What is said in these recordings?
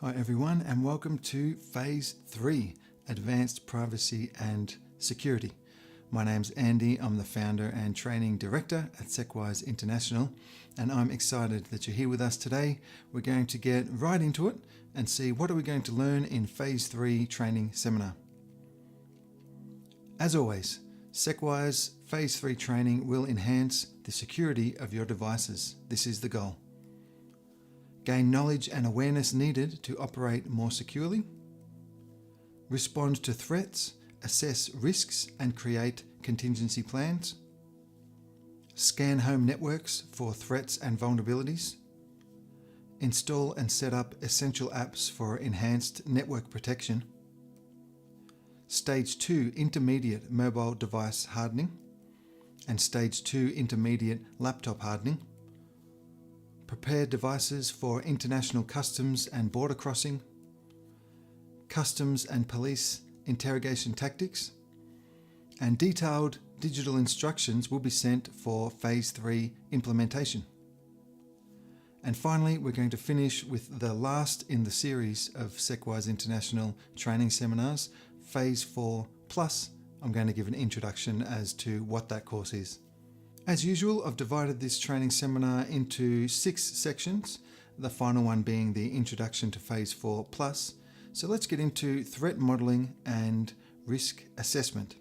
Hi everyone, and welcome to Phase 3, Advanced Privacy and Security. My name's Andy, I'm the founder and training director at SecWise International, and I'm excited that you're here with us today. We're going to get right into it and see what are we going to learn in Phase 3 training seminar. As always, SecWise Phase 3 training will enhance the security of your devices. This is the goal. Gain knowledge and awareness needed to operate more securely. Respond to threats, assess risks and create contingency plans. Scan home networks for threats and vulnerabilities. Install and set up essential apps for enhanced network protection. Stage 2 intermediate mobile device hardening and Stage 2 intermediate laptop hardening. Prepare devices for international customs and border crossing, customs and police interrogation tactics, and detailed digital instructions will be sent for Phase 3 implementation. And finally, we're going to finish with the last in the series of SecWise International training seminars, Phase 4 Plus. I'm going to give an introduction as to what that course is. As usual, I've divided this training seminar into 6 sections, the final one being the introduction to Phase 4 Plus. So let's get into threat modelling and risk assessment.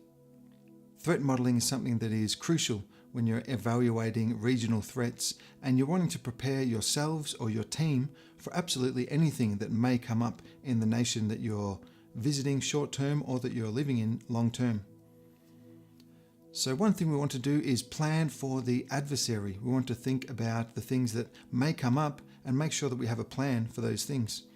Threat modelling is something that is crucial when you're evaluating regional threats and you're wanting to prepare yourselves or your team for absolutely anything that may come up in the nation that you're visiting short term or that you're living in long term. So one thing we want to do is plan for the adversary. We want to think about the things that may come up and make sure that we have a plan for those things.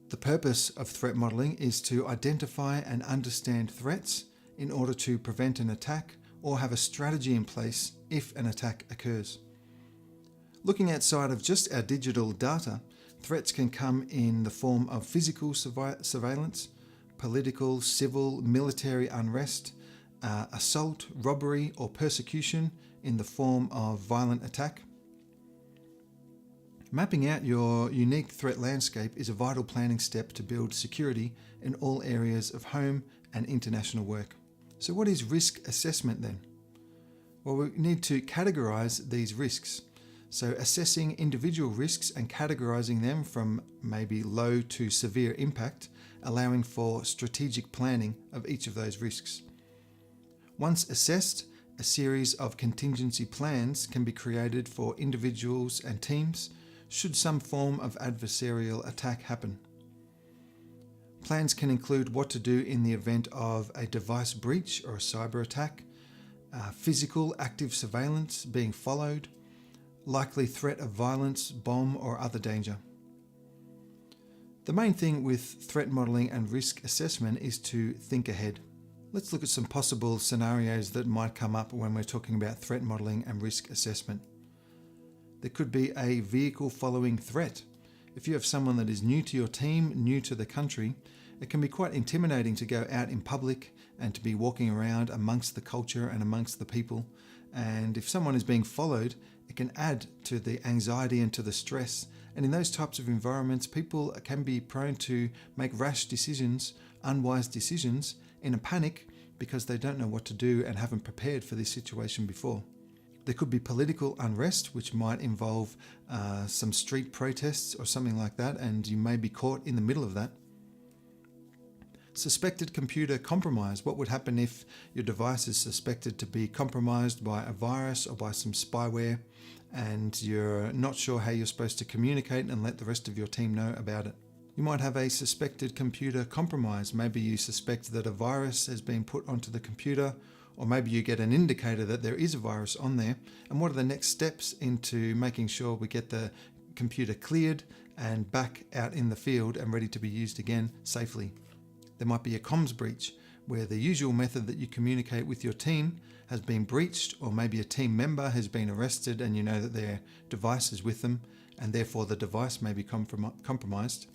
The purpose of threat modelling is to identify and understand threats in order to prevent an attack or have a strategy in place if an attack occurs. Looking outside of just our digital data, threats can come in the form of physical surveillance, political, civil, military unrest, assault, robbery or persecution in the form of violent attack. Mapping out your unique threat landscape is a vital planning step to build security in all areas of home and international work. So what is risk assessment then? Well, we need to categorize these risks. So assessing individual risks and categorizing them from maybe low to severe impact, allowing for strategic planning of each of those risks. Once assessed, a series of contingency plans can be created for individuals and teams should some form of adversarial attack happen. Plans can include what to do in the event of a device breach or a cyber attack, physical active surveillance being followed, likely threat of violence, bomb or other danger. The main thing with threat modelling and risk assessment is to think ahead. Let's look at some possible scenarios that might come up when we're talking about threat modelling and risk assessment. There could be a vehicle following threat. If you have someone that is new to your team, new to the country, it can be quite intimidating to go out in public and to be walking around amongst the culture and amongst the people. And if someone is being followed, it can add to the anxiety and to the stress. And in those types of environments, people can be prone to make rash decisions, unwise decisions, in a panic because they don't know what to do and haven't prepared for this situation before. There could be political unrest, which might involve some street protests or something like that, and you may be caught in the middle of that. Suspected computer compromise. What would happen if your device is suspected to be compromised by a virus or by some spyware and you're not sure how you're supposed to communicate and let the rest of your team know about it? You might have a suspected computer compromise. Maybe you suspect that a virus has been put onto the computer, or maybe you get an indicator that there is a virus on there. And what are the next steps into making sure we get the computer cleared and back out in the field and ready to be used again safely? There might be a comms breach where the usual method that you communicate with your team has been breached, or maybe a team member has been arrested and you know that their device is with them and therefore the device may be compromised.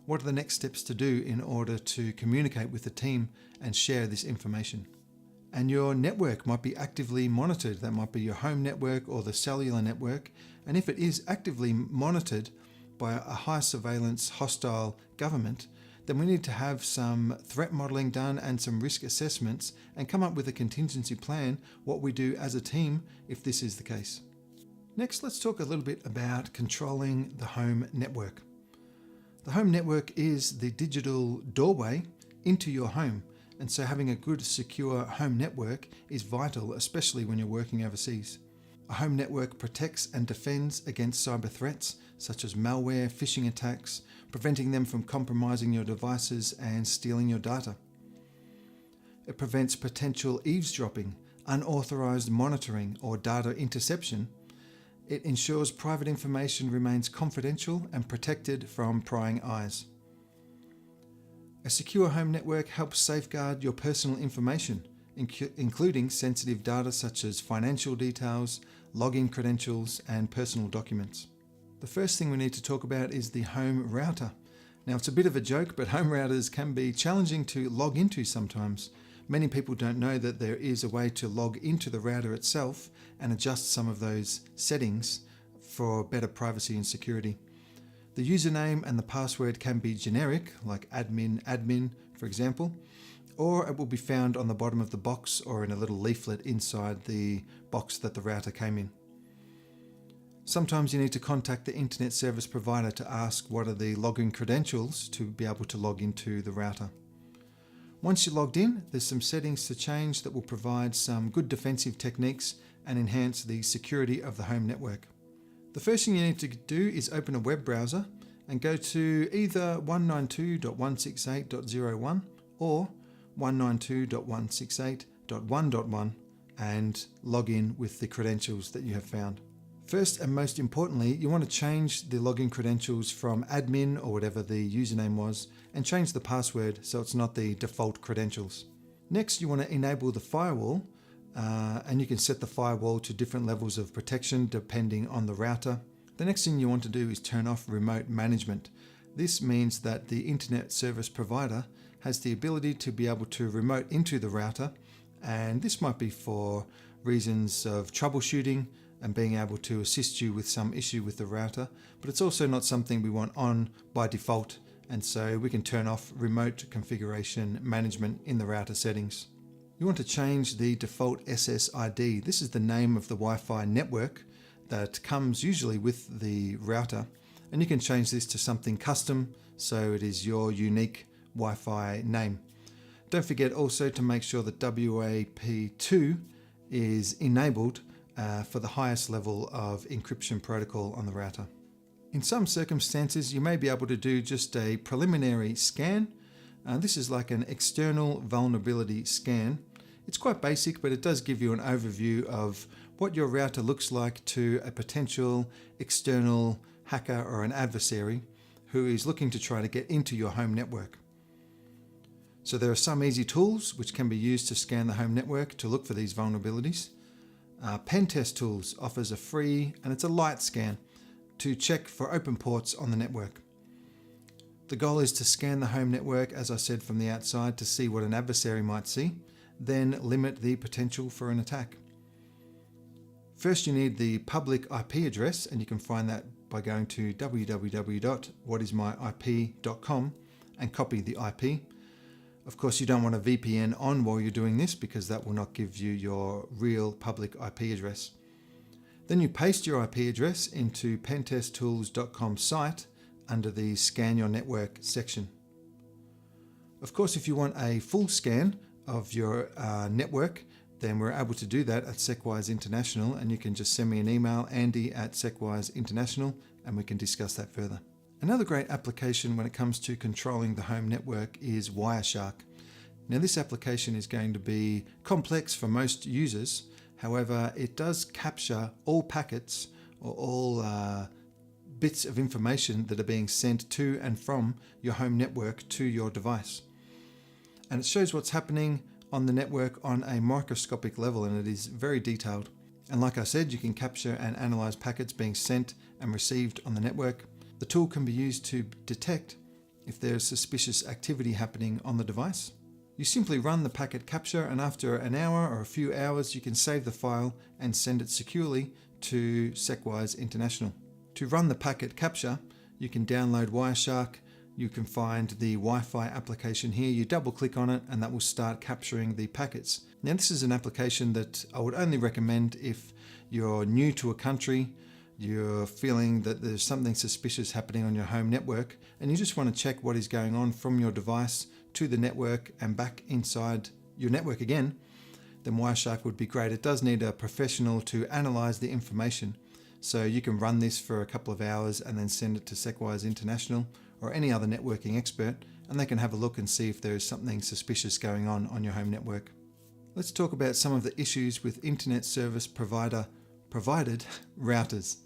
What are the next steps to do in order to communicate with the team and share this information? And your network might be actively monitored. That might be your home network or the cellular network. And if it is actively monitored, by a high surveillance hostile government, then we need to have some threat modelling done and some risk assessments and come up with a contingency plan, what we do as a team if this is the case. Next, let's talk a little bit about controlling the home network. The home network is the digital doorway into your home, and so having a good, secure home network is vital, especially when you're working overseas. A home network protects and defends against cyber threats such as malware, phishing attacks, preventing them from compromising your devices and stealing your data. It prevents potential eavesdropping, unauthorized monitoring, or data interception. It ensures private information remains confidential and protected from prying eyes. A secure home network helps safeguard your personal information, including sensitive data such as financial details, login credentials, and personal documents. The first thing we need to talk about is the home router. Now, it's a bit of a joke, but home routers can be challenging to log into sometimes. Many people don't know that there is a way to log into the router itself and adjust some of those settings for better privacy and security. The username and the password can be generic, like admin, for example, or it will be found on the bottom of the box or in a little leaflet inside the box that the router came in. Sometimes you need to contact the internet service provider to ask what are the login credentials to be able to log into the router. Once you're logged in, there's some settings to change that will provide some good defensive techniques and enhance the security of the home network. The first thing you need to do is open a web browser and go to either 192.168.01 or 192.168.1.1 and log in with the credentials that you have found. First and most importantly, you want to change the login credentials from admin or whatever the username was and change the password so it's not the default credentials. Next, you want to enable the firewall and you can set the firewall to different levels of protection depending on the router. The next thing you want to do is turn off remote management. This means that the internet service provider has the ability to be able to remote into the router, and this might be for reasons of troubleshooting and being able to assist you with some issue with the router, but it's also not something we want on by default, and so we can turn off remote configuration management in the router settings. You want to change the default SSID. This is the name of the Wi-Fi network that comes usually with the router, and you can change this to something custom so it is your unique Wi-Fi name. Don't forget also to make sure that WAP2 is enabled for the highest level of encryption protocol on the router. In some circumstances, you may be able to do just a preliminary scan. This is like an external vulnerability scan. It's quite basic, but it does give you an overview of what your router looks like to a potential external hacker or an adversary who is looking to try to get into your home network. So there are some easy tools which can be used to scan the home network to look for these vulnerabilities. Pen Test Tools offers a free, and it's a light scan, to check for open ports on the network. The goal is to scan the home network, as I said, from the outside to see what an adversary might see, then limit the potential for an attack. First, you need the public IP address, and you can find that by going to www.whatismyip.com and copy the IP. Of course, you don't want a VPN on while you're doing this because that will not give you your real public IP address. Then you paste your IP address into pentesttools.com site under the Scan Your Network section. Of course, if you want a full scan of your network, then we're able to do that at SecWise International, and you can just send me an email, Andy@SecWise International, and we can discuss that further. Another great application when it comes to controlling the home network is Wireshark. Now, this application is going to be complex for most users. However, it does capture all packets or all bits of information that are being sent to and from your home network to your device. And it shows what's happening on the network on a microscopic level, and it is very detailed. And like I said, you can capture and analyze packets being sent and received on the network. The tool can be used to detect if there's suspicious activity happening on the device. You simply run the packet capture, and after an hour or a few hours, you can save the file and send it securely to SecWise International. To run the packet capture, you can download Wireshark. You can find the Wi-Fi application here. You double click on it and that will start capturing the packets. Now this is an application that I would only recommend if you're new to a country, you're feeling that there's something suspicious happening on your home network, and you just want to check what is going on from your device to the network and back inside your network again, then Wireshark would be great. It does need a professional to analyze the information. So you can run this for a couple of hours and then send it to SecWise International or any other networking expert, and they can have a look and see if there is something suspicious going on your home network. Let's talk about some of the issues with internet service provider provided routers.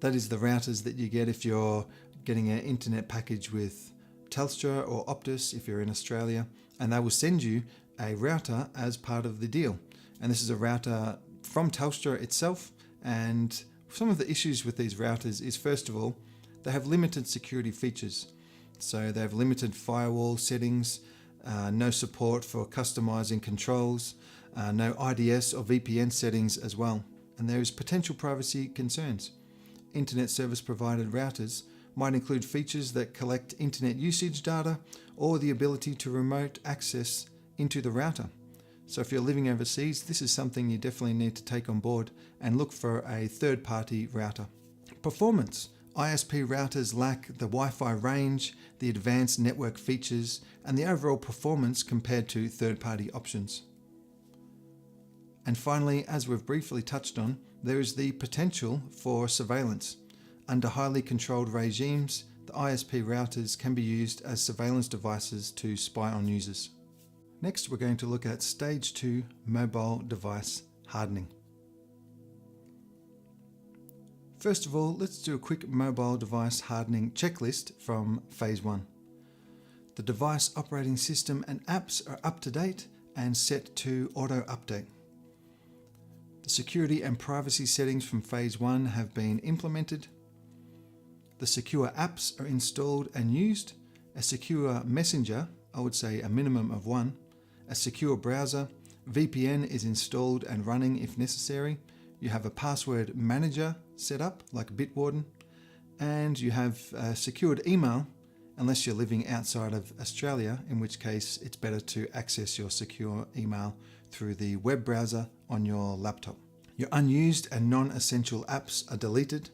That is the routers that you get if you're getting an internet package with Telstra or Optus if you're in Australia, and they will send you a router as part of the deal. And this is a router from Telstra itself, and some of the issues with these routers is, first of all, they have limited security features. So they have limited firewall settings, no support for customizing controls, no IDS or VPN settings as well. And there is potential privacy concerns. Internet service provided routers might include features that collect internet usage data or the ability to remote access into the router. So if you're living overseas, this is something you definitely need to take on board and look for a third-party router. Performance. ISP routers lack the Wi-Fi range, the advanced network features, and the overall performance compared to third-party options. And finally, as we've briefly touched on, there is the potential for surveillance. Under highly controlled regimes, the ISP routers can be used as surveillance devices to spy on users. Next, we're going to look at Stage 2 mobile device hardening. First of all, let's do a quick mobile device hardening checklist from Phase 1. The device operating system and apps are up to date and set to auto update. The security and privacy settings from Phase 1 have been implemented. The secure apps are installed and used. A secure messenger, I would say a minimum of one. A secure browser. VPN is installed and running if necessary. You have a password manager set up like Bitwarden. And you have a secured email unless you're living outside of Australia, in which case it's better to access your secure email through the web browser on your laptop. Your unused and non-essential apps are deleted.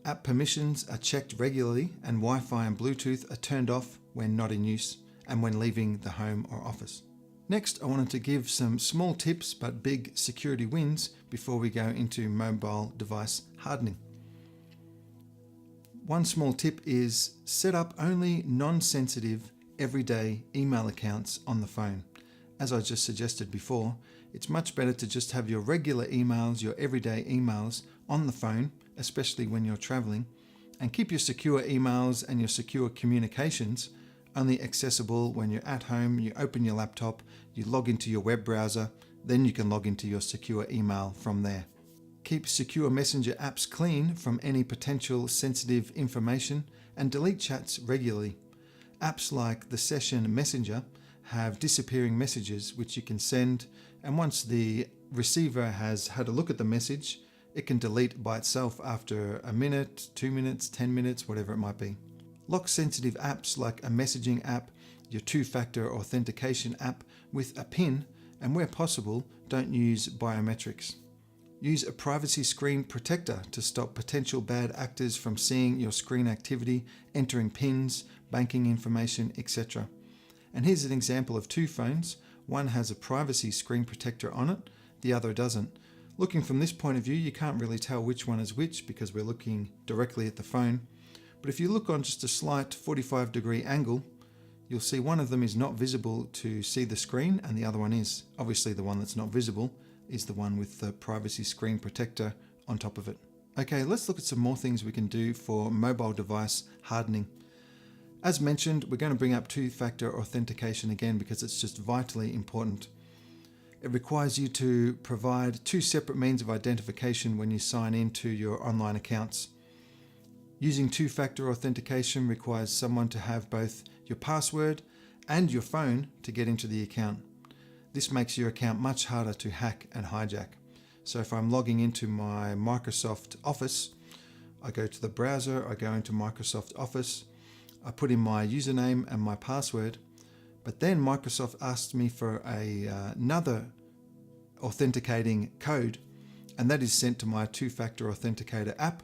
App permissions are checked regularly, and Wi-Fi and Bluetooth are turned off when not in use and when leaving the home or office. Next, I wanted to give some small tips but big security wins before we go into mobile device hardening. One small tip is set up only non-sensitive everyday email accounts on the phone. As I just suggested before, it's much better to just have your regular emails, your everyday emails on the phone, especially when you're traveling, and keep your secure emails and your secure communications only accessible when you're at home. You open your laptop, you log into your web browser, then you can log into your secure email from there. Keep secure messenger apps clean from any potential sensitive information and delete chats regularly. Apps like the Session Messenger have disappearing messages which you can send, and once the receiver has had a look at the message, it can delete by itself after a minute, 2 minutes, 10 minutes, whatever it might be. Lock sensitive apps like a messaging app, your two-factor authentication app with a PIN, and where possible, don't use biometrics. Use a privacy screen protector to stop potential bad actors from seeing your screen activity, entering PINs, banking information, etc. And here's an example of two phones. One has a privacy screen protector on it, the other doesn't. Looking from this point of view, you can't really tell which one is which because we're looking directly at the phone. But if you look on just a slight 45-degree angle, you'll see one of them is not visible to see the screen and the other one is. Obviously the one that's not visible is the one with the privacy screen protector on top of it. Okay, let's look at some more things we can do for mobile device hardening. As mentioned, we're going to bring up two-factor authentication again because it's just vitally important. It requires you to provide two separate means of identification when you sign into your online accounts. Using two-factor authentication requires someone to have both your password and your phone to get into the account. This makes your account much harder to hack and hijack. So if I'm logging into my Microsoft Office I go to the browser, I go into Microsoft Office, I put in my username and my password, but then Microsoft asked me for another authenticating code, and that is sent to my two-factor authenticator app.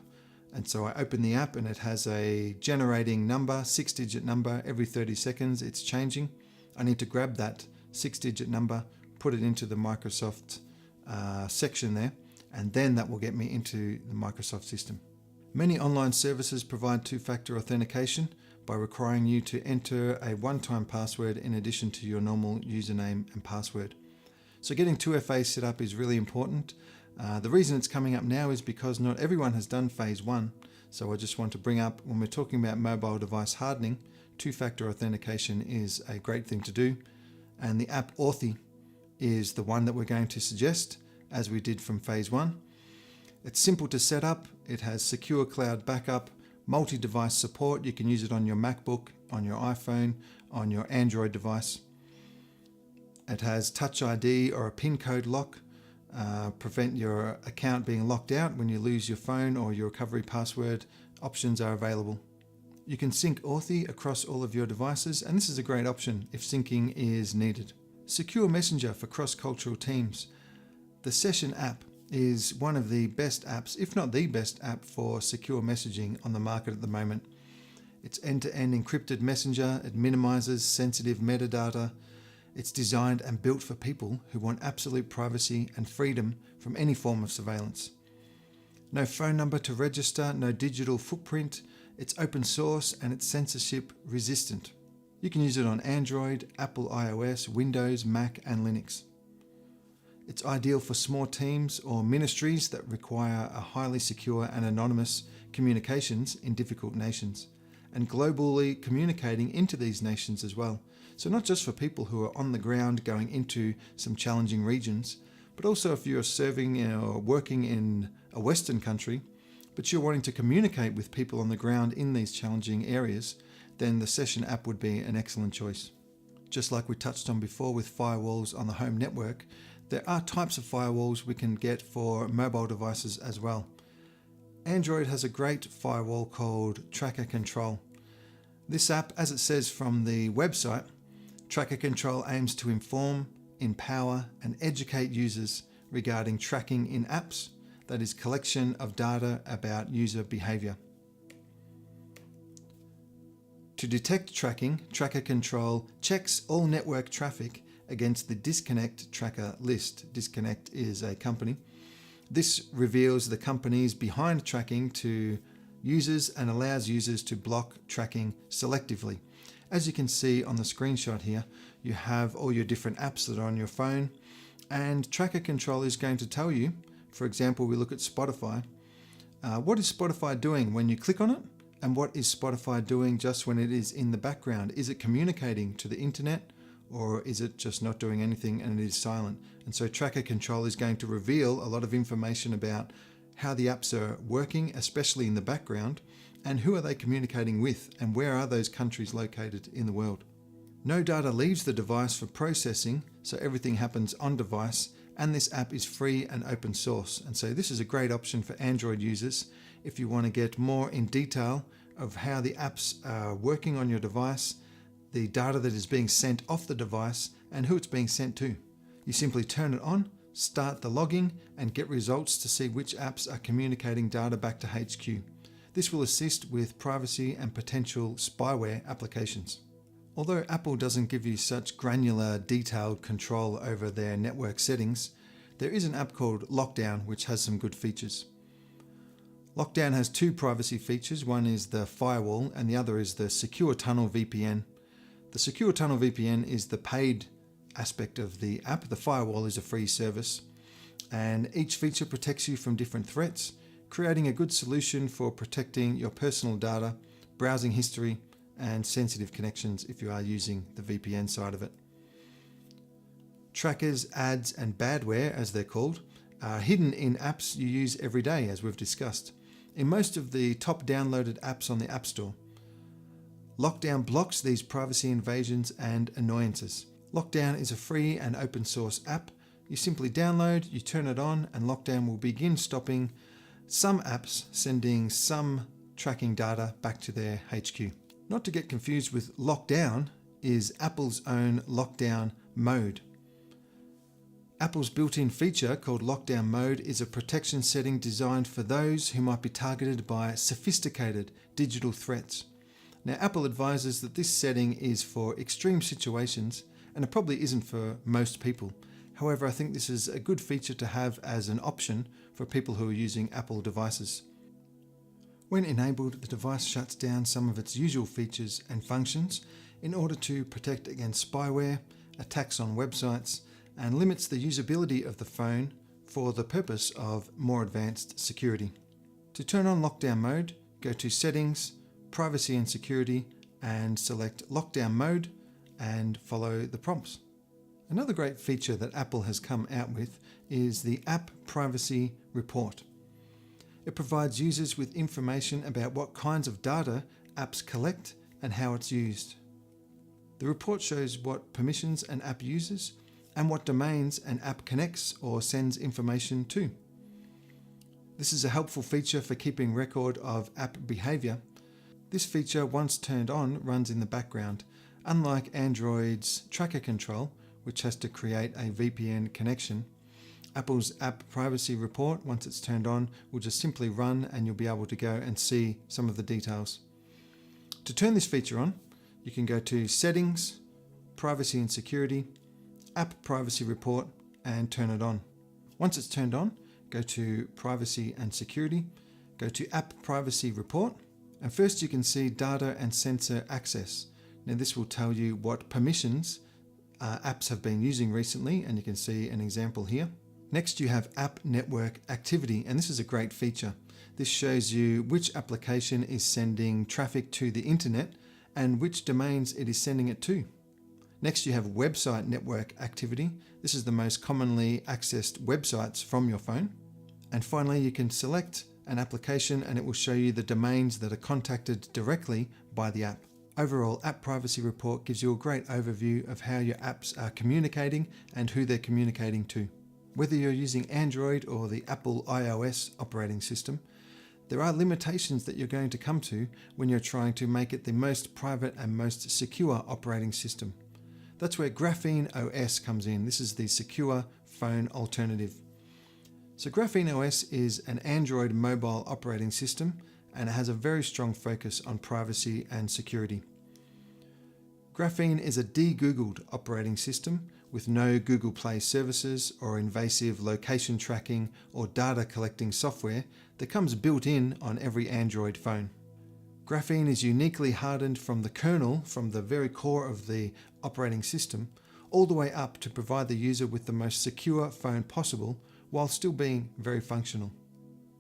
And so I open the app and it has a generating number, 6-digit number. Every 30 seconds it's changing. I need to grab that 6-digit number, put it into the Microsoft section there, and then that will get me into the Microsoft system. Many online services provide two-factor authentication by requiring you to enter a one-time password in addition to your normal username and password. So getting 2FA set up is really important. The reason it's coming up now is because not everyone has done phase 1. So I just want to bring up, when we're talking about mobile device hardening, two-factor authentication is a great thing to do. And the app Authy is the one that we're going to suggest, as we did from phase 1. It's simple to set up. It has secure cloud backup, multi-device support. You can use it on your MacBook, on your iPhone, on your Android device. It has Touch ID or a PIN code lock, prevent your account being locked out when you lose your phone, or your recovery password options are available. You can sync Authy across all of your devices, and this is a great option if syncing is needed. Secure Messenger for cross-cultural teams. The Session app is one of the best apps, if not the best app, for secure messaging on the market at the moment. It's end-to-end encrypted messenger. It minimizes sensitive metadata. It's designed and built for people who want absolute privacy and freedom from any form of surveillance. No phone number to register, no digital footprint. It's open source and it's censorship resistant. You can use it on Android, Apple iOS, Windows, Mac and Linux. It's ideal for small teams or ministries that require a highly secure and anonymous communications in difficult nations, and globally communicating into these nations as well. So not just for people who are on the ground going into some challenging regions, but also if you're serving or working in a Western country, but you're wanting to communicate with people on the ground in these challenging areas, then the Session app would be an excellent choice. Just like we touched on before with firewalls on the home network, there are types of firewalls we can get for mobile devices as well. Android has a great firewall called Tracker Control. This app, as it says from the website, Tracker Control aims to inform, empower and educate users regarding tracking in apps, that is, collection of data about user behavior. To detect tracking, Tracker Control checks all network traffic against the Disconnect tracker list. Disconnect is a company. This reveals the companies behind tracking to users and allows users to block tracking selectively. As you can see on the screenshot here, you have all your different apps that are on your phone, and Tracker Control is going to tell you, for example, we look at Spotify, what is Spotify doing when you click on it, and what is Spotify doing just when it is in the background? Is it communicating to the internet, or is it just not doing anything and it is silent? And so Tracker Control is going to reveal a lot of information about how the apps are working, especially in the background, and who are they communicating with, and where are those countries located in the world. No data leaves the device for processing, so everything happens on device, and this app is free and open source. And so this is a great option for Android users if you want to get more in detail of how the apps are working on your device, the data that is being sent off the device, and who it's being sent to. You simply turn it on, start the logging, and get results to see which apps are communicating data back to HQ. This will assist with privacy and potential spyware applications. Although Apple doesn't give you such granular, detailed control over their network settings, there is an app called Lockdown which has some good features. Lockdown has two privacy features. One is the firewall and the other is the Secure Tunnel VPN. The Secure Tunnel VPN is the paid aspect of the app. The firewall is a free service, and each feature protects you from different threats, creating a good solution for protecting your personal data, browsing history, and sensitive connections if you are using the VPN side of it. Trackers, ads, and badware, as they're called, are hidden in apps you use every day, as we've discussed, in most of the top downloaded apps on the App Store. Lockdown blocks these privacy invasions and annoyances. Lockdown is a free and open source app. You simply download, you turn it on, and Lockdown will begin stopping some apps sending some tracking data back to their HQ. Not to get confused with lockdown is Apple's own lockdown mode. Apple's built-in feature called lockdown mode is a protection setting designed for those who might be targeted by sophisticated digital threats. Now, Apple advises that this setting is for extreme situations, and it probably isn't for most people. However, I think this is a good feature to have as an option for people who are using Apple devices. When enabled, the device shuts down some of its usual features and functions in order to protect against spyware, attacks on websites, and limits the usability of the phone for the purpose of more advanced security. To turn on lockdown mode, go to Settings, Privacy and Security, and select Lockdown Mode and follow the prompts. Another great feature that Apple has come out with is the App Privacy Report. It provides users with information about what kinds of data apps collect and how it's used. The report shows what permissions an app uses and what domains an app connects or sends information to. This is a helpful feature for keeping record of app behavior. This feature, once turned on, runs in the background, unlike Android's tracker control, which has to create a VPN connection. Apple's App Privacy Report, once it's turned on, will just simply run and you'll be able to go and see some of the details. To turn this feature on, you can go to Settings, Privacy and Security, App Privacy Report, and turn it on. Once it's turned on, go to Privacy and Security, go to App Privacy Report, and first you can see Data and Sensor Access. Now this will tell you what permissions apps have been using recently, and you can see an example here. Next you have App Network Activity, and this is a great feature. This shows you which application is sending traffic to the internet and which domains it is sending it to. Next you have Website Network Activity. This is the most commonly accessed websites from your phone. And finally you can select an application and it will show you the domains that are contacted directly by the app. Overall, App Privacy Report gives you a great overview of how your apps are communicating and who they're communicating to. Whether you're using Android or the Apple iOS operating system, there are limitations that you're going to come to when you're trying to make it the most private and most secure operating system. That's where Graphene OS comes in. This is the secure phone alternative. So Graphene OS is an Android mobile operating system and it has a very strong focus on privacy and security. Graphene is a de-Googled operating system with no Google Play services or invasive location tracking or data collecting software that comes built in on every Android phone. Graphene is uniquely hardened from the kernel, from the very core of the operating system, all the way up to provide the user with the most secure phone possible while still being very functional.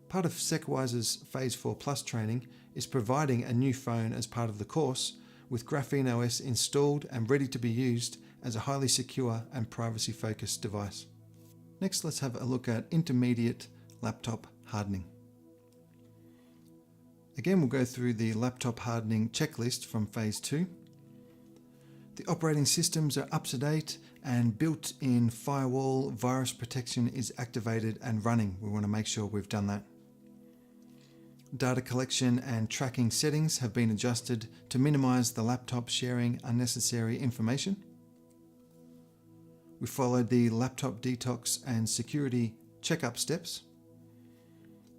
Part of SecWise's Phase 4 Plus training is providing a new phone as part of the course with Graphene OS installed and ready to be used as a highly secure and privacy-focused device. Next, let's have a look at intermediate laptop hardening. Again, we'll go through the laptop hardening checklist from Phase 2. The operating systems are up to date and built-in firewall virus protection is activated and running. We want to make sure we've done that. Data collection and tracking settings have been adjusted to minimize the laptop sharing unnecessary information. We followed the laptop detox and security checkup steps.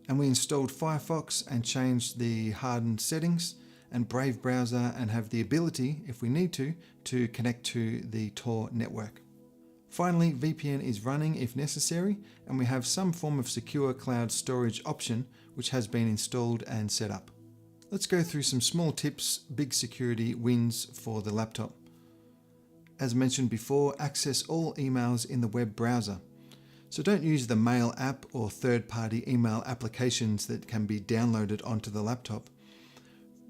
And we installed Firefox and changed the hardened settings and Brave browser and have the ability, if we need to connect to the Tor network. Finally, VPN is running if necessary, and we have some form of secure cloud storage option which has been installed and set up. Let's go through some small tips, big security wins for the laptop. As mentioned before, access all emails in the web browser. So don't use the Mail app or third-party email applications that can be downloaded onto the laptop.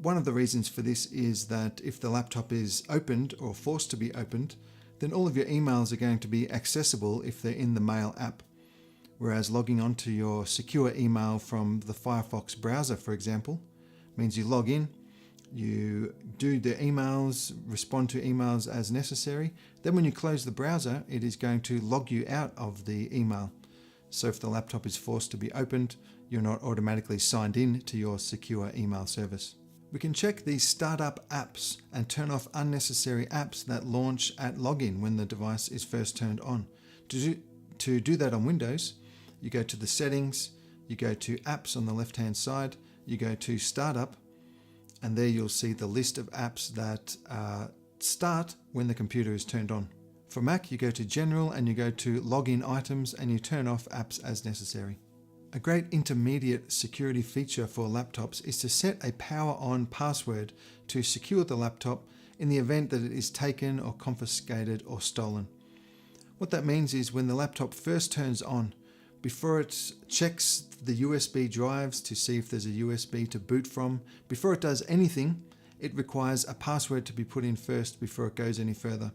One of the reasons for this is that if the laptop is opened or forced to be opened, then all of your emails are going to be accessible if they're in the Mail app. Whereas logging onto your secure email from the Firefox browser, for example, means you log in, you do the emails, respond to emails as necessary. Then when you close the browser, it is going to log you out of the email. So if the laptop is forced to be opened, you're not automatically signed in to your secure email service. We can check the startup apps and turn off unnecessary apps that launch at login when the device is first turned on. To do that on Windows, you go to the settings, you go to apps on the left hand side, you go to startup, and there you'll see the list of apps that start when the computer is turned on. For Mac, you go to General and you go to Login Items and you turn off apps as necessary. A great intermediate security feature for laptops is to set a power on password to secure the laptop in the event that it is taken or confiscated or stolen. What that means is when the laptop first turns on, before it checks the USB drives to see if there's a USB to boot from, before it does anything, it requires a password to be put in first before it goes any further.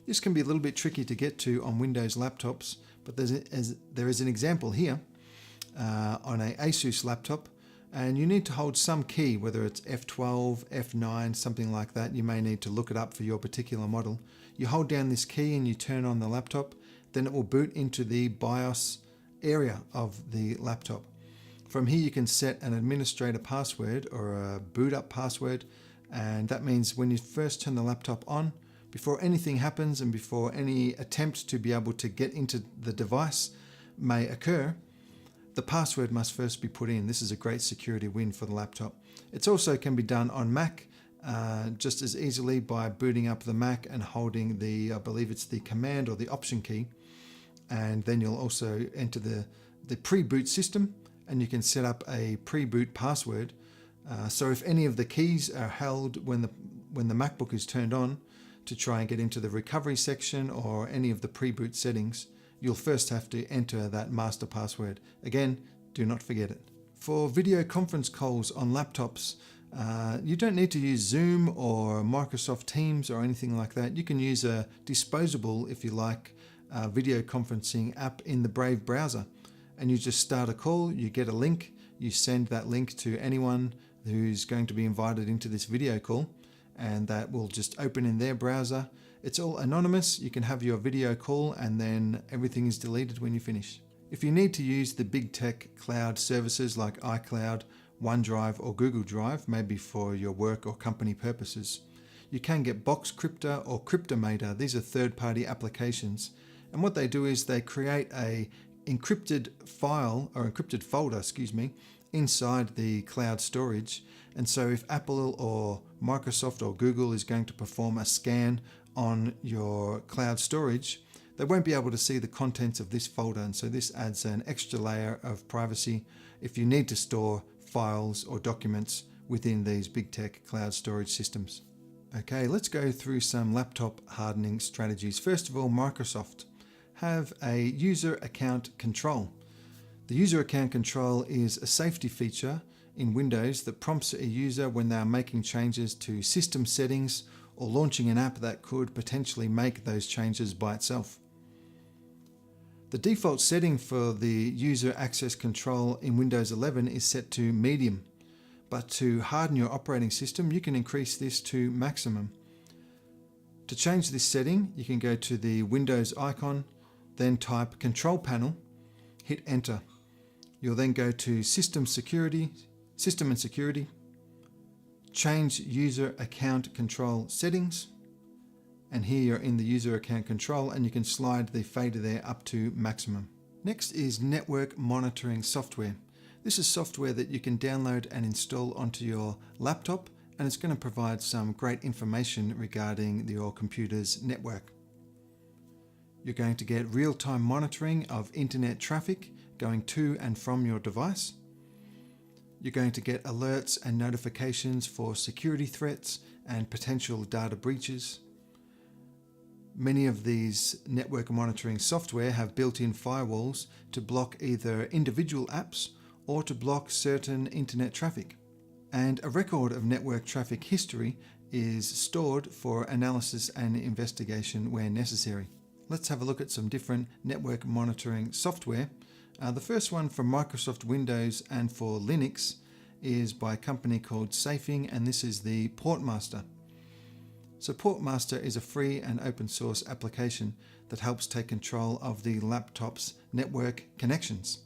This can be a little bit tricky to get to on Windows laptops, but there is an example here on an Asus laptop, and you need to hold some key, whether it's F12, F9, something like that. You may need to look it up for your particular model. You hold down this key and you turn on the laptop, then it will boot into the BIOS area of the laptop. From here you can set an administrator password or a boot up password, and that means when you first turn the laptop on, before anything happens and before any attempt to be able to get into the device may occur, the password must first be put in. This is a great security win for the laptop. It also can be done on Mac just as easily by booting up the Mac and holding the, I believe it's the command or the option key, and then you'll also enter the pre-boot system and you can set up a pre-boot password. So if any of the keys are held when the MacBook is turned on to try and get into the recovery section or any of the pre-boot settings, you'll first have to enter that master password. Again, do not forget it. For video conference calls on laptops, you don't need to use Zoom or Microsoft Teams or anything like that. You can use a disposable, if you like, video conferencing app in the Brave browser. And you just start a call, you get a link, you send that link to anyone who's going to be invited into this video call, and that will just open in their browser. It's all anonymous. You can have your video call and then everything is deleted when you finish. If you need to use the big tech cloud services like iCloud, OneDrive or Google Drive, maybe for your work or company purposes, you can get Boxcryptor or Cryptomator. These are third-party applications, and what they do is they create a encrypted file or encrypted folder, inside the cloud storage. And so if Apple or Microsoft or Google is going to perform a scan on your cloud storage, they won't be able to see the contents of this folder. And so this adds an extra layer of privacy if you need to store files or documents within these big tech cloud storage systems. Okay, let's go through some laptop hardening strategies. First of all, Microsoft have a user account control. The user account control is a safety feature in Windows that prompts a user when they are making changes to system settings or launching an app that could potentially make those changes by itself. The default setting for the user access control in Windows 11 is set to medium, but to harden your operating system, you can increase this to maximum. To change this setting, you can go to the Windows icon, then type Control Panel, hit Enter. You'll then go to System and Security, change User Account Control Settings, and here you're in the User Account Control and you can slide the fader there up to maximum. Next is network monitoring software. This is software that you can download and install onto your laptop, and it's going to provide some great information regarding your computer's network. You're going to get real-time monitoring of internet traffic going to and from your device. You're going to get alerts and notifications for security threats and potential data breaches. Many of these network monitoring software have built-in firewalls to block either individual apps or to block certain internet traffic. And a record of network traffic history is stored for analysis and investigation where necessary. Let's have a look at some different network monitoring software. The first one for Microsoft Windows and for Linux is by a company called Safing, and this is the Portmaster. So Portmaster is a free and open source application that helps take control of the laptop's network connections.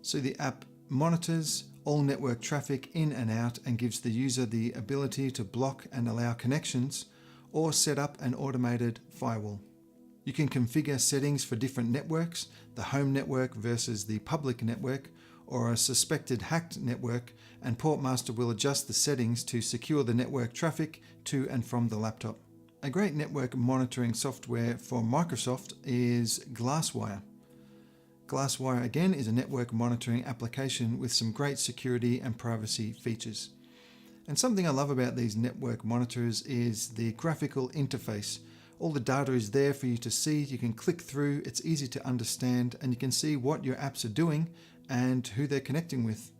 So the app monitors all network traffic in and out and gives the user the ability to block and allow connections or set up an automated firewall. You can configure settings for different networks, the home network versus the public network, or a suspected hacked network, and Portmaster will adjust the settings to secure the network traffic to and from the laptop. A great network monitoring software for Microsoft is Glasswire. Glasswire again is a network monitoring application with some great security and privacy features. And something I love about these network monitors is the graphical interface. All the data is there for you to see, you can click through, it's easy to understand, and you can see what your apps are doing and who they're connecting with.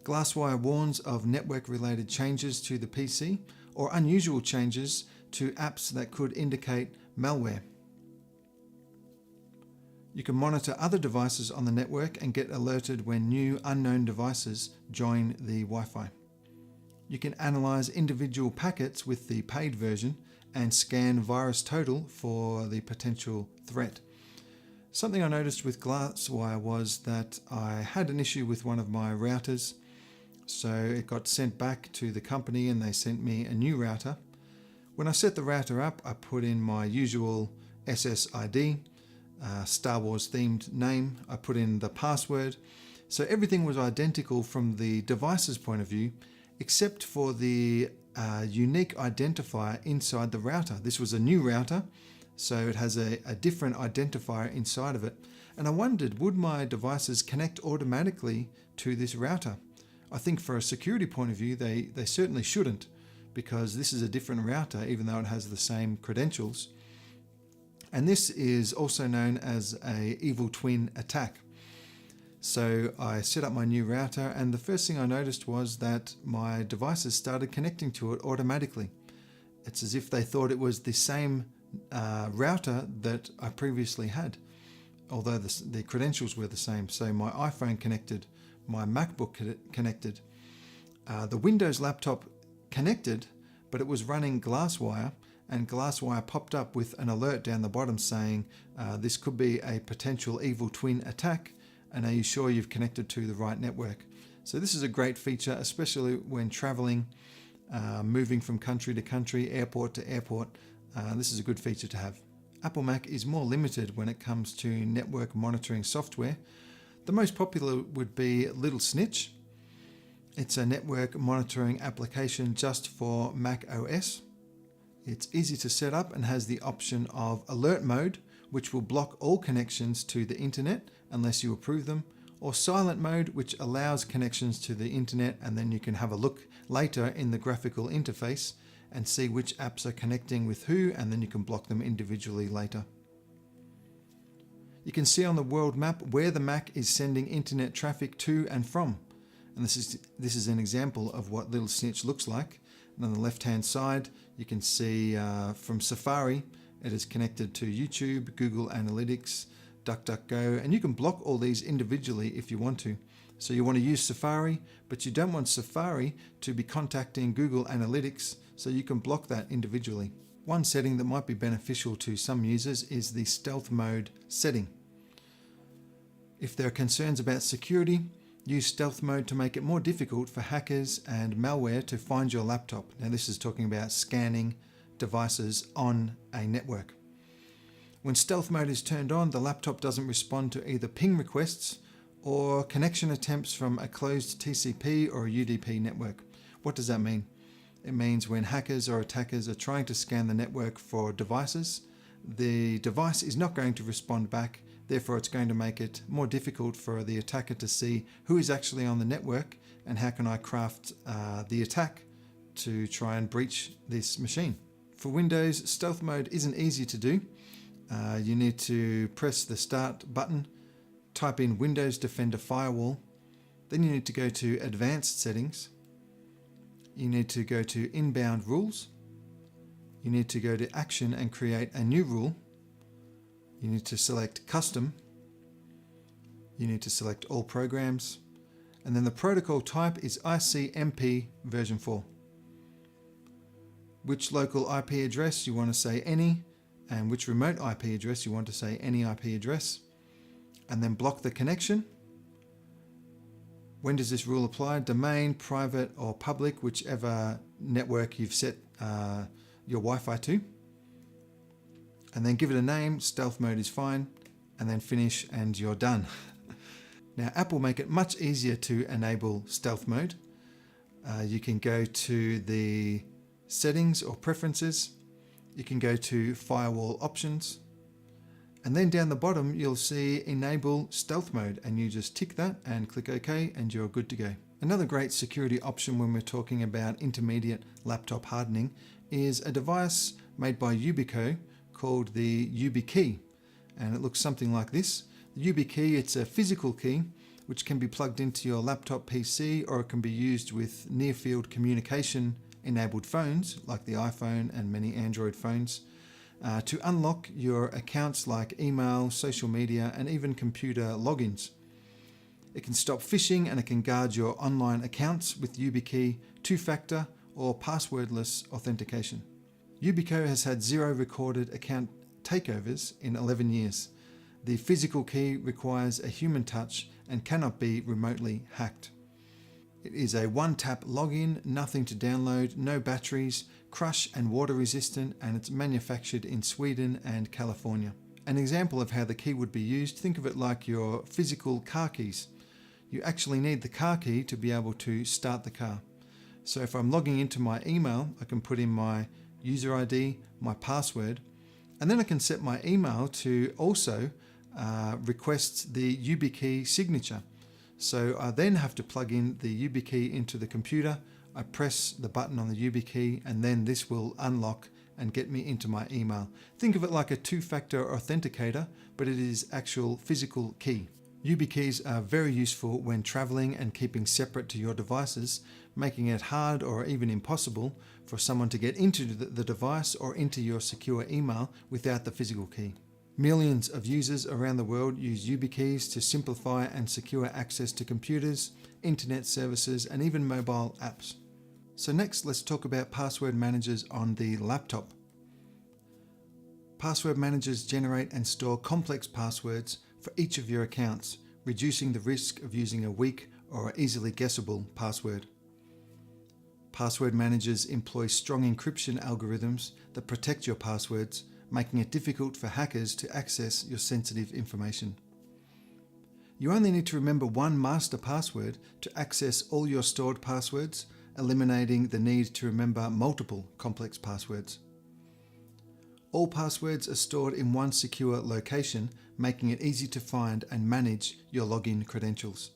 Glasswire warns of network-related changes to the PC or unusual changes to apps that could indicate malware. You can monitor other devices on the network and get alerted when new unknown devices join the Wi-Fi. You can analyze individual packets with the paid version and scan VirusTotal for the potential threat. Something I noticed with Glasswire was that I had an issue with one of my routers, so it got sent back to the company and they sent me a new router. When I set the router up, I put in my usual SSID, Star Wars themed name, I put in the password, so everything was identical from the device's point of view, except for the unique identifier inside the router. This was a new router, so it has a different identifier inside of it. And I wondered, would my devices connect automatically to this router? I think for a security point of view, they certainly shouldn't, because this is a different router, even though it has the same credentials. And this is also known as an evil twin attack. So I set up my new router, and the first thing I noticed was that my devices started connecting to it automatically. It's as if they thought it was the same router that I previously had, although the credentials were the same. So my iPhone connected, my MacBook connected, the Windows laptop connected, but it was running Glasswire, and Glasswire popped up with an alert down the bottom saying this could be a potential evil twin attack, and are you sure you've connected to the right network? So this is a great feature, especially when traveling, moving from country to country, airport to airport. This is a good feature to have. Apple Mac is more limited when it comes to network monitoring software. The most popular would be Little Snitch. It's a network monitoring application just for Mac OS. It's easy to set up and has the option of alert mode, which will block all connections to the internet unless you approve them, or silent mode, which allows connections to the internet, and then you can have a look later in the graphical interface and see which apps are connecting with who, and then you can block them individually later. You can see on the world map where the Mac is sending internet traffic to and from. And this is an example of what Little Snitch looks like. And on the left hand side, you can see from Safari, it is connected to YouTube, Google Analytics, DuckDuckGo, and you can block all these individually if you want to. So you want to use Safari, but you don't want Safari to be contacting Google Analytics, so you can block that individually. One setting that might be beneficial to some users is the stealth mode setting. If there are concerns about security, use stealth mode to make it more difficult for hackers and malware to find your laptop. Now this is talking about scanning devices on a network. When stealth mode is turned on, the laptop doesn't respond to either ping requests or connection attempts from a closed TCP or a UDP network. What does that mean? It means when hackers or attackers are trying to scan the network for devices, the device is not going to respond back. Therefore, it's going to make it more difficult for the attacker to see who is actually on the network and how can I craft the attack to try and breach this machine. For Windows, stealth mode isn't easy to do. You need to press the start button, type in Windows Defender Firewall, then you need to go to Advanced Settings, you need to go to Inbound Rules, you need to go to Action and create a new rule, you need to select Custom, you need to select All Programs, and then the protocol type is ICMP version 4. which local IP address you want to say any, and which remote IP address you want to say any IP address, and then block the connection. When does this rule apply? Domain, private or public, whichever network you've set your Wi-Fi to. And then give it a name, stealth mode is fine, and then finish and you're done. Now Apple make it much easier to enable stealth mode. You can go to the settings or preferences, you can go to firewall options, and then down the bottom you'll see enable stealth mode, and you just tick that and click OK and you're good to go. Another great security option when we're talking about intermediate laptop hardening is a device made by Yubico called the YubiKey, and it looks something like this. The YubiKey, it's a physical key which can be plugged into your laptop PC, or it can be used with near-field communication enabled phones like the iPhone and many Android phones to unlock your accounts like email, social media, and even computer logins. It can stop phishing, and it can guard your online accounts with YubiKey two-factor or passwordless authentication. Yubico has had 0 recorded account takeovers in 11 years. The physical key requires a human touch and cannot be remotely hacked. It is a one-tap login, nothing to download, no batteries, crush and water resistant, and it's manufactured in Sweden and California. An example of how the key would be used, think of it like your physical car keys. You actually need the car key to be able to start the car. So if I'm logging into my email, I can put in my user ID, my password, and then I can set my email to also request the YubiKey signature. So I then have to plug in the YubiKey into the computer. I press the button on the YubiKey, and then this will unlock and get me into my email. Think of it like a two-factor authenticator, but it is actual physical key. YubiKeys are very useful when traveling and keeping separate to your devices, making it hard or even impossible for someone to get into the device or into your secure email without the physical key. Millions of users around the world use YubiKeys to simplify and secure access to computers, internet services, and even mobile apps. So next, let's talk about password managers on the laptop. Password managers generate and store complex passwords for each of your accounts, reducing the risk of using a weak or easily guessable password. Password managers employ strong encryption algorithms that protect your passwords, making it difficult for hackers to access your sensitive information. You only need to remember one master password to access all your stored passwords, eliminating the need to remember multiple complex passwords. All passwords are stored in one secure location, making it easy to find and manage your login credentials.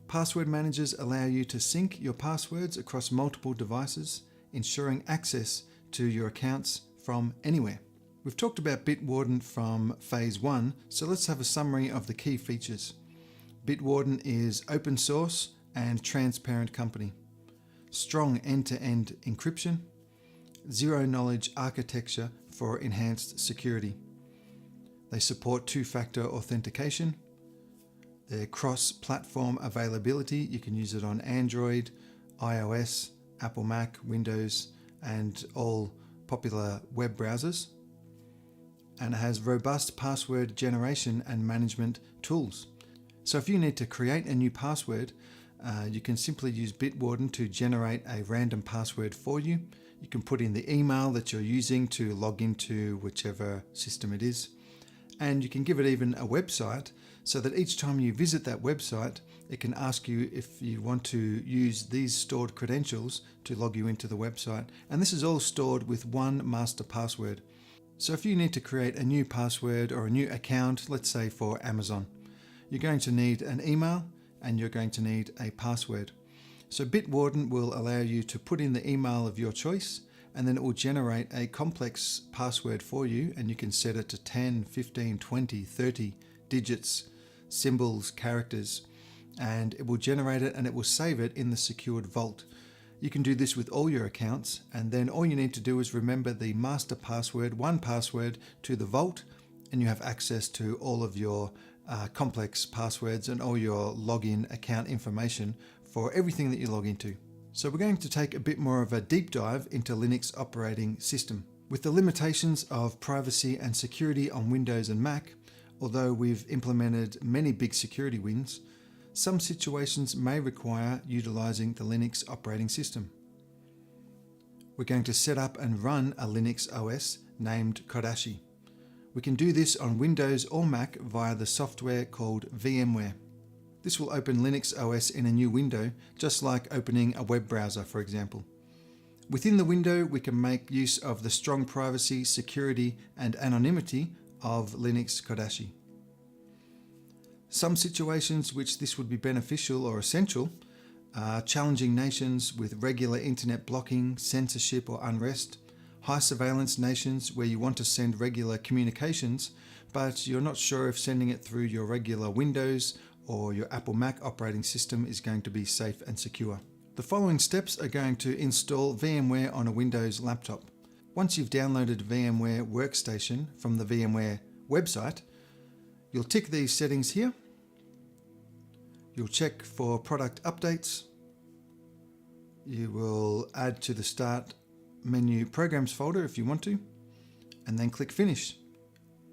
Password managers allow you to sync your passwords across multiple devices, ensuring access to your accounts from anywhere. We've talked about Bitwarden from phase 1, so let's have a summary of the key features. Bitwarden is open source and transparent company. Strong end-to-end encryption. Zero-knowledge architecture for enhanced security. They support two-factor authentication. Their cross-platform availability, you can use it on Android, iOS, Apple Mac, Windows, and all popular web browsers. And it has robust password generation and management tools. So if you need to create a new password, you can simply use Bitwarden to generate a random password for you. You can put in the email that you're using to log into whichever system it is. And you can give it even a website so that each time you visit that website, it can ask you if you want to use these stored credentials to log you into the website. And this is all stored with one master password. So if you need to create a new password or a new account, let's say for Amazon, you're going to need an email and you're going to need a password. So Bitwarden will allow you to put in the email of your choice, and then it will generate a complex password for you, and you can set it to 10, 15, 20, 30 digits, symbols, characters, and it will generate it and it will save it in the secured vault. You can do this with all your accounts, and then all you need to do is remember the master password, one password, to the vault, and you have access to all of your complex passwords and all your login account information for everything that you log into. So we're going to take a bit more of a deep dive into Linux operating system. With the limitations of privacy and security on Windows and Mac, although we've implemented many big security wins, some situations may require utilizing the Linux operating system. We're going to set up and run a Linux OS named Kodashi. We can do this on Windows or Mac via the software called VMware. This will open Linux OS in a new window, just like opening a web browser, for example. Within the window, we can make use of the strong privacy, security, and anonymity of Linux Kodashi. Some situations which this would be beneficial or essential are challenging nations with regular internet blocking, censorship or unrest, high surveillance nations where you want to send regular communications, but you're not sure if sending it through your regular Windows or your Apple Mac operating system is going to be safe and secure. The following steps are going to install VMware on a Windows laptop. Once you've downloaded VMware Workstation from the VMware website, you'll tick these settings here. You'll check for product updates. You will add to the Start menu Programs folder if you want to, and then click Finish.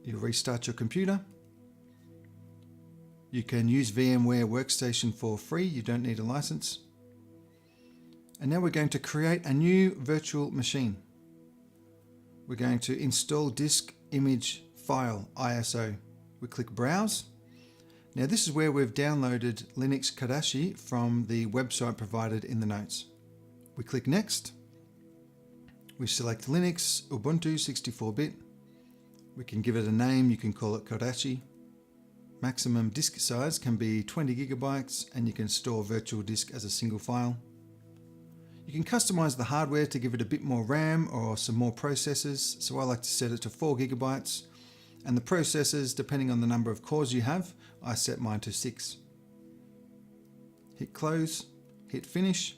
You'll restart your computer. You can use VMware Workstation for free, you don't need a license. And now we're going to create a new virtual machine. We're going to install disk image file ISO. We click Browse. Now this is where we've downloaded Linux Kodashi from the website provided in the notes. We click Next. We select Linux, Ubuntu 64-bit. We can give it a name, you can call it Kodashi. Maximum disk size can be 20 gigabytes and you can store virtual disk as a single file. You can customize the hardware to give it a bit more RAM or some more processors, so I like to set it to 4 gigabytes. And the processors, depending on the number of cores you have, I set mine to 6. Hit Close, hit Finish,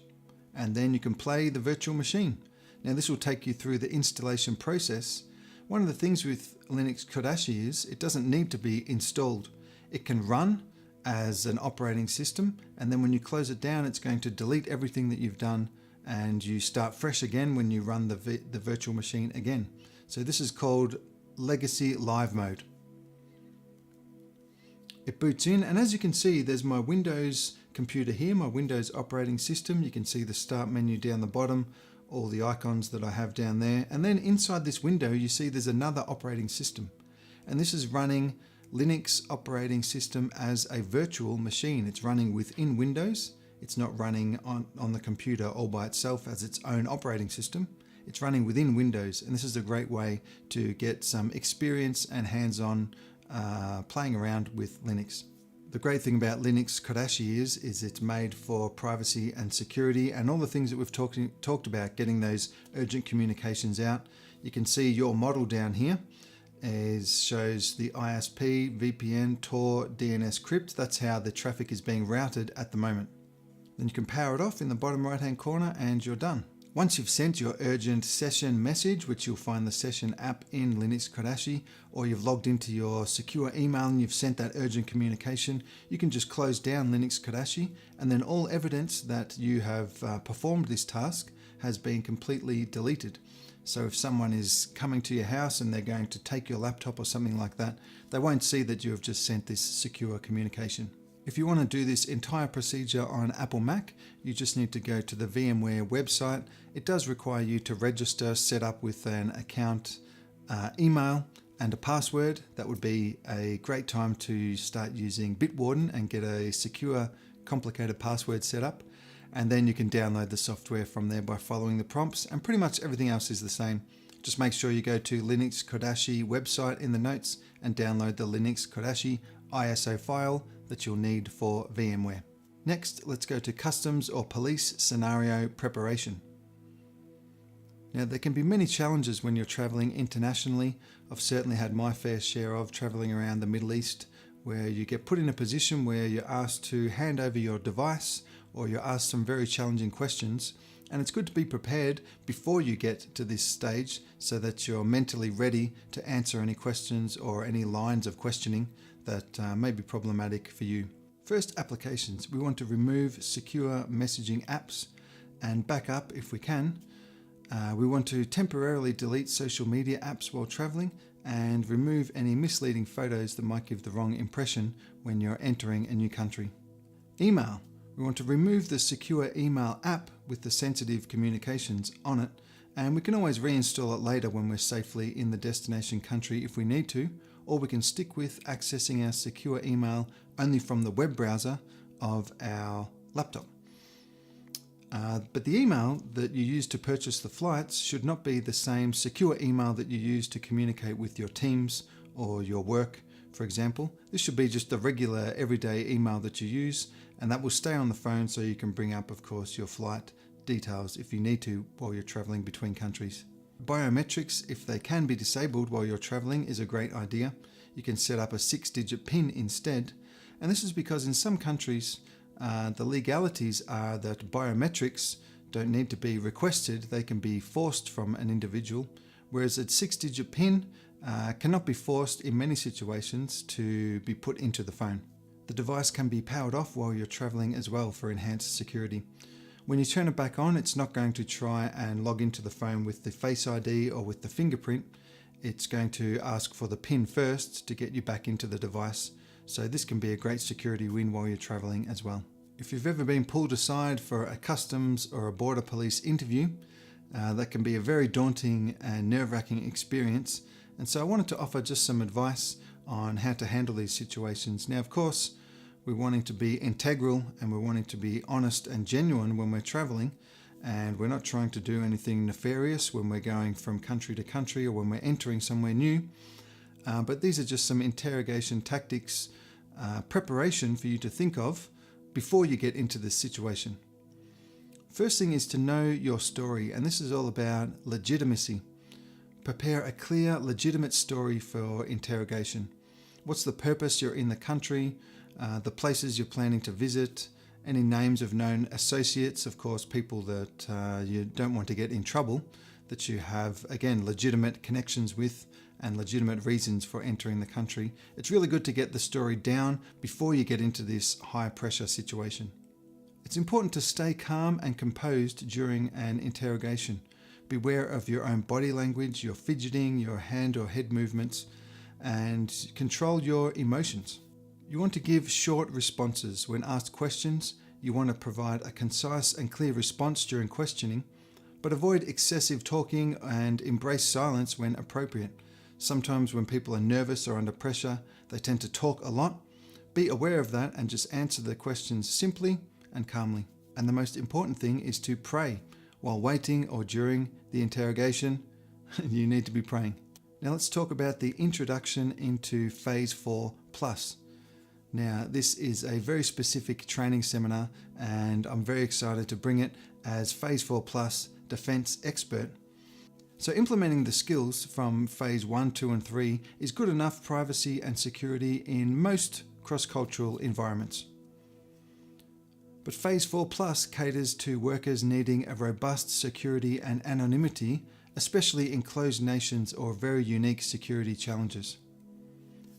and then you can play the virtual machine. Now this will take you through the installation process. One of the things with Linux Kodashi is it doesn't need to be installed. It can run as an operating system, and then when you close it down, it's going to delete everything that you've done and you start fresh again when you run the virtual machine again. So this is called Legacy Live Mode. It boots in, and as you can see, there's my Windows computer here, my Windows operating system. You can see the Start menu down the bottom, all the icons that I have down there. And then inside this window, you see there's another operating system. And this is running Linux operating system as a virtual machine. It's running within Windows. It's not running on the computer all by itself as its own operating system. It's running within Windows, and this is a great way to get some experience and hands-on playing around with Linux. The great thing about Linux Kodashi is it's made for privacy and security and all the things that we've talked about, getting those urgent communications out. You can see your model down here shows the ISP, VPN, Tor, DNS crypt. That's how the traffic is being routed at the moment. Then you can power it off in the bottom right hand corner and you're done. Once you've sent your urgent session message, which you'll find the session app in Linux Kodashi, or you've logged into your secure email and you've sent that urgent communication, you can just close down Linux Kodashi, and then all evidence that you have performed this task has been completely deleted. So if someone is coming to your house and they're going to take your laptop or something like that, they won't see that you have just sent this secure communication. If you want to do this entire procedure on Apple Mac, you just need to go to the VMware website. It does require you to register, set up with an account, email and a password. That would be a great time to start using Bitwarden and get a secure, complicated password set up. And then you can download the software from there by following the prompts, and pretty much everything else is the same. Just make sure you go to Linux Kodashi website in the notes and download the Linux Kodashi ISO file that you'll need for VMware. Next, let's go to Customs or Police Scenario Preparation. Now, there can be many challenges when you're traveling internationally. I've certainly had my fair share of traveling around the Middle East, where you get put in a position where you're asked to hand over your device, or you're asked some very challenging questions. And it's good to be prepared before you get to this stage so that you're mentally ready to answer any questions or any lines of questioning that may be problematic for you. First, applications. We want to remove secure messaging apps and back up if we can. We want to temporarily delete social media apps while traveling and remove any misleading photos that might give the wrong impression when you're entering a new country. Email. We want to remove the secure email app with the sensitive communications on it, and we can always reinstall it later when we're safely in the destination country if we need to, or we can stick with accessing our secure email only from the web browser of our laptop. But the email that you use to purchase the flights should not be the same secure email that you use to communicate with your teams or your work, for example. This should be just the regular everyday email that you use, and that will stay on the phone so you can bring up, of course, your flight details if you need to while you're traveling between countries. Biometrics, if they can be disabled while you're traveling, is a great idea. You can set up a 6-digit PIN instead, and this is because in some countries the legalities are that biometrics don't need to be requested, they can be forced from an individual, whereas a 6-digit PIN cannot be forced in many situations to be put into the phone. The device can be powered off while you're traveling as well for enhanced security. When you turn it back on, it's not going to try and log into the phone with the Face ID or with the fingerprint. It's going to ask for the PIN first to get you back into the device. So this can be a great security win while you're traveling as well. If you've ever been pulled aside for a customs or a border police interview, that can be a very daunting and nerve-wracking experience. And so I wanted to offer just some advice on how to handle these situations. Now, of course, we're wanting to be integral and we're wanting to be honest and genuine when we're traveling, and we're not trying to do anything nefarious when we're going from country to country or when we're entering somewhere new. But these are just some interrogation tactics, preparation for you to think of before you get into this situation. First thing is to know your story, and this is all about legitimacy. Prepare a clear, legitimate story for interrogation. What's the purpose you're in the country, the places you're planning to visit, any names of known associates, of course, people that you don't want to get in trouble, that you have, again, legitimate connections with and legitimate reasons for entering the country. It's really good to get the story down before you get into this high pressure situation. It's important to stay calm and composed during an interrogation. Beware of your own body language, your fidgeting, your hand or head movements, and control your emotions. You want to give short responses. When asked questions, you want to provide a concise and clear response during questioning, but avoid excessive talking and embrace silence when appropriate. Sometimes when people are nervous or under pressure, they tend to talk a lot. Be aware of that and just answer the questions simply and calmly. And the most important thing is to pray. While waiting or during the interrogation, you need to be praying. Now let's talk about the introduction into Phase 4 Plus. Now this is a very specific training seminar, and I'm very excited to bring it as Phase 4 Plus Defense Expert. So implementing the skills from Phase 1, 2 and 3 is good enough privacy and security in most cross-cultural environments. But Phase 4 Plus caters to workers needing a robust security and anonymity, especially in closed nations or very unique security challenges.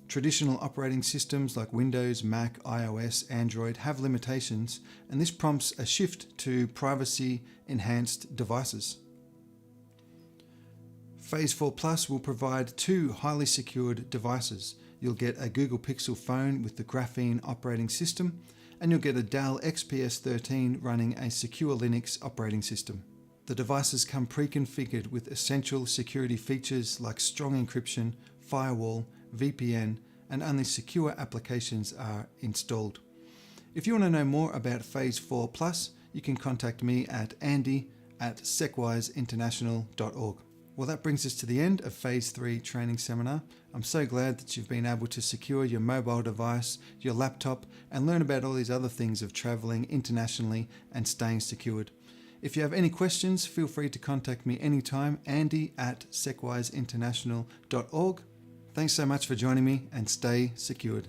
Traditional operating systems like Windows, Mac, iOS, Android have limitations, and this prompts a shift to privacy-enhanced devices. Phase 4 Plus will provide 2 highly secured devices. You'll get a Google Pixel phone with the Graphene operating system, and you'll get a Dell XPS 13 running a secure Linux operating system. The devices come pre-configured with essential security features like strong encryption, firewall, VPN, and only secure applications are installed. If you want to know more about Phase 4 Plus, you can contact me at andy@secwiseinternational.org. Well, that brings us to the end of Phase 3 training seminar. I'm so glad that you've been able to secure your mobile device, your laptop, and learn about all these other things of traveling internationally and staying secured. If you have any questions, feel free to contact me anytime, andy@secwiseinternational.org. Thanks so much for joining me, and stay secured.